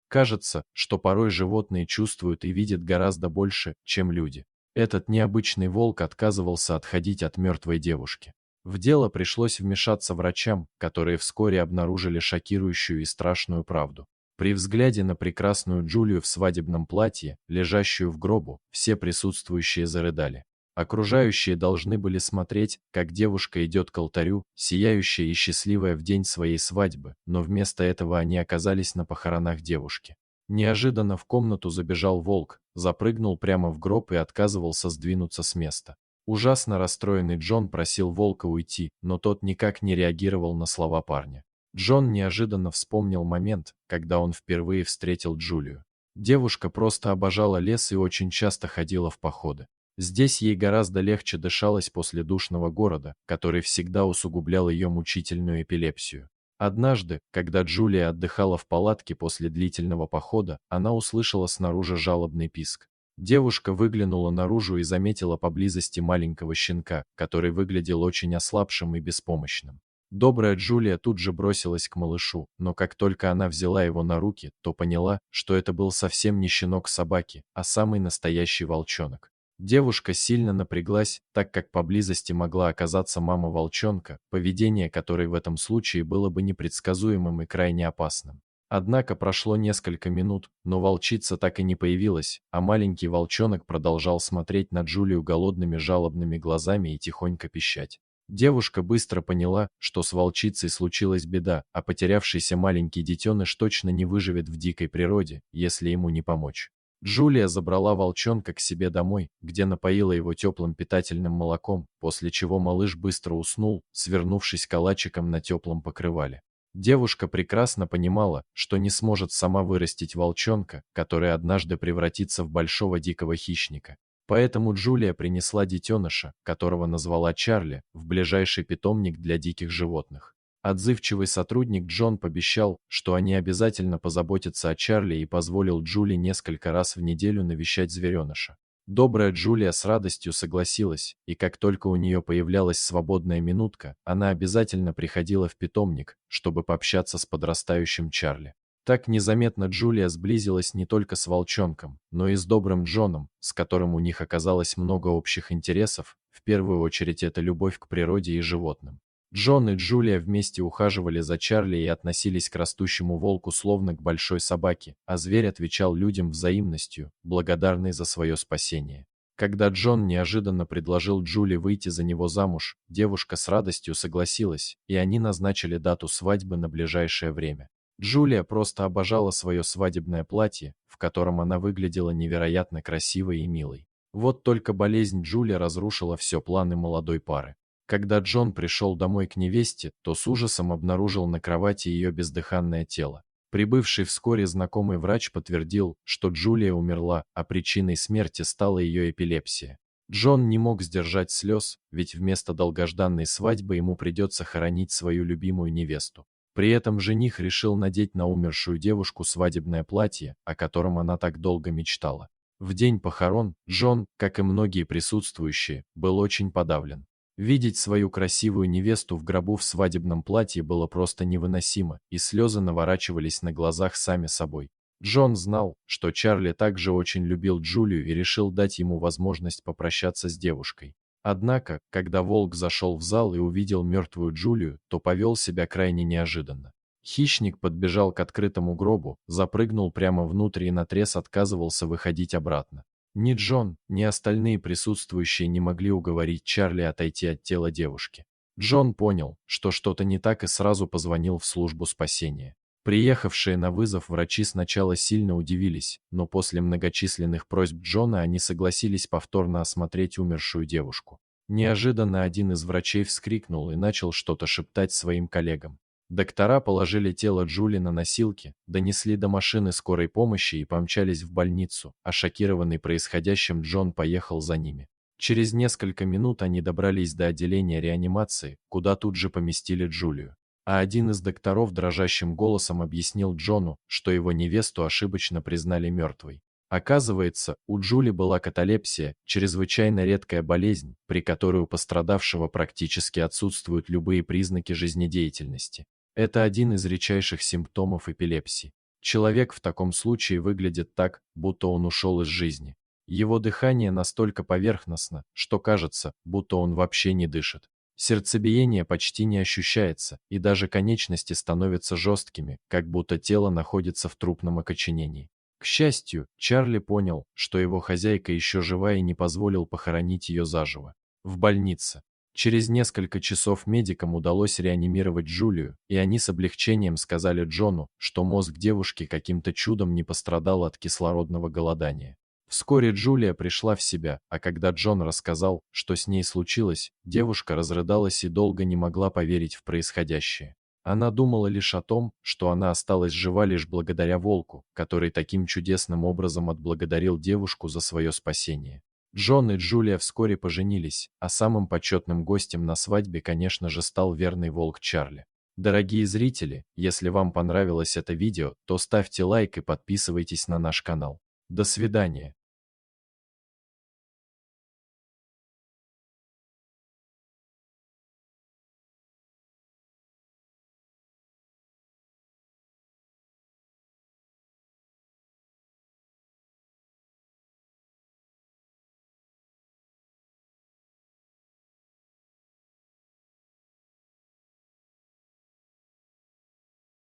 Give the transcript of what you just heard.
Кажется, что порой животные чувствуют и видят гораздо больше, чем люди. Этот необычный волк отказывался отходить от мертвой девушки. В дело пришлось вмешаться врачам, которые вскоре обнаружили шокирующую и страшную правду. При взгляде на прекрасную Джулию в свадебном платье, лежащую в гробу, все присутствующие зарыдали. Окружающие должны были смотреть, как девушка идет к алтарю, сияющая и счастливая в день своей свадьбы, но вместо этого они оказались на похоронах девушки. Неожиданно в комнату забежал волк, запрыгнул прямо в гроб и отказывался сдвинуться с места. Ужасно расстроенный Джон просил волка уйти, но тот никак не реагировал на слова парня. Джон неожиданно вспомнил момент, когда он впервые встретил Джулию. Девушка просто обожала лес и очень часто ходила в походы. Здесь ей гораздо легче дышалось после душного города, который всегда усугублял ее мучительную эпилепсию. Однажды, когда Джулия отдыхала в палатке после длительного похода, она услышала снаружи жалобный писк. Девушка выглянула наружу и заметила поблизости маленького щенка, который выглядел очень ослабшим и беспомощным. Добрая Джулия тут же бросилась к малышу, но как только она взяла его на руки, то поняла, что это был совсем не щенок собаки, а самый настоящий волчонок. Девушка сильно напряглась, так как поблизости могла оказаться мама волчонка, поведение которой в этом случае было бы непредсказуемым и крайне опасным. Однако прошло несколько минут, но волчица так и не появилась, а маленький волчонок продолжал смотреть на Джулию голодными жалобными глазами и тихонько пищать. Девушка быстро поняла, что с волчицей случилась беда, а потерявшийся маленький детеныш точно не выживет в дикой природе, если ему не помочь. Джулия забрала волчонка к себе домой, где напоила его теплым питательным молоком, после чего малыш быстро уснул, свернувшись калачиком на теплом покрывале. Девушка прекрасно понимала, что не сможет сама вырастить волчонка, который однажды превратится в большого дикого хищника. Поэтому Джулия принесла детеныша, которого назвала Чарли, в ближайший питомник для диких животных. Отзывчивый сотрудник Джон пообещал, что они обязательно позаботятся о Чарли и позволил Джули несколько раз в неделю навещать звереныша. Добрая Джулия с радостью согласилась, и как только у нее появлялась свободная минутка, она обязательно приходила в питомник, чтобы пообщаться с подрастающим Чарли. Так незаметно Джулия сблизилась не только с волчонком, но и с добрым Джоном, с которым у них оказалось много общих интересов, в первую очередь это любовь к природе и животным. Джон и Джулия вместе ухаживали за Чарли и относились к растущему волку словно к большой собаке, а зверь отвечал людям взаимностью, благодарный за свое спасение. Когда Джон неожиданно предложил Джули выйти за него замуж, девушка с радостью согласилась, и они назначили дату свадьбы на ближайшее время. Джулия просто обожала свое свадебное платье, в котором она выглядела невероятно красивой и милой. Вот только болезнь Джули разрушила все планы молодой пары. Когда Джон пришел домой к невесте, то с ужасом обнаружил на кровати ее бездыханное тело. Прибывший вскоре знакомый врач подтвердил, что Джулия умерла, а причиной смерти стала ее эпилепсия. Джон не мог сдержать слез, ведь вместо долгожданной свадьбы ему придется хоронить свою любимую невесту. При этом жених решил надеть на умершую девушку свадебное платье, о котором она так долго мечтала. В день похорон Джон, как и многие присутствующие, был очень подавлен. Видеть свою красивую невесту в гробу в свадебном платье было просто невыносимо, и слезы наворачивались на глазах сами собой. Джон знал, что Чарли также очень любил Джулию и решил дать ему возможность попрощаться с девушкой. Однако, когда волк зашел в зал и увидел мертвую Джулию, то повел себя крайне неожиданно. Хищник подбежал к открытому гробу, запрыгнул прямо внутрь и наотрез отказывался выходить обратно. Ни Джон, ни остальные присутствующие не могли уговорить Чарли отойти от тела девушки. Джон понял, что что-то не так и сразу позвонил в службу спасения. Приехавшие на вызов врачи сначала сильно удивились, но после многочисленных просьб Джона они согласились повторно осмотреть умершую девушку. Неожиданно один из врачей вскрикнул и начал что-то шептать своим коллегам. Доктора положили тело Джули на носилки, донесли до машины скорой помощи и помчались в больницу, а шокированный происходящим Джон поехал за ними. Через несколько минут они добрались до отделения реанимации, куда тут же поместили Джулию. А один из докторов дрожащим голосом объяснил Джону, что его невесту ошибочно признали мертвой. Оказывается, у Джули была каталепсия, чрезвычайно редкая болезнь, при которой у пострадавшего практически отсутствуют любые признаки жизнедеятельности. Это один из редчайших симптомов эпилепсии. Человек в таком случае выглядит так, будто он ушел из жизни. Его дыхание настолько поверхностно, что кажется, будто он вообще не дышит. Сердцебиение почти не ощущается, и даже конечности становятся жесткими, как будто тело находится в трупном окоченении. К счастью, Чарли понял, что его хозяйка еще жива и не позволил похоронить ее заживо. В больнице. Через несколько часов медикам удалось реанимировать Джулию, и они с облегчением сказали Джону, что мозг девушки каким-то чудом не пострадал от кислородного голодания. Вскоре Джулия пришла в себя, а когда Джон рассказал, что с ней случилось, девушка разрыдалась и долго не могла поверить в происходящее. Она думала лишь о том, что она осталась жива лишь благодаря волку, который таким чудесным образом отблагодарил девушку за свое спасение. Джон и Джулия вскоре поженились, а самым почетным гостем на свадьбе, конечно же, стал верный волк Чарли. Дорогие зрители, если вам понравилось это видео, то ставьте лайк и подписывайтесь на наш канал. До свидания.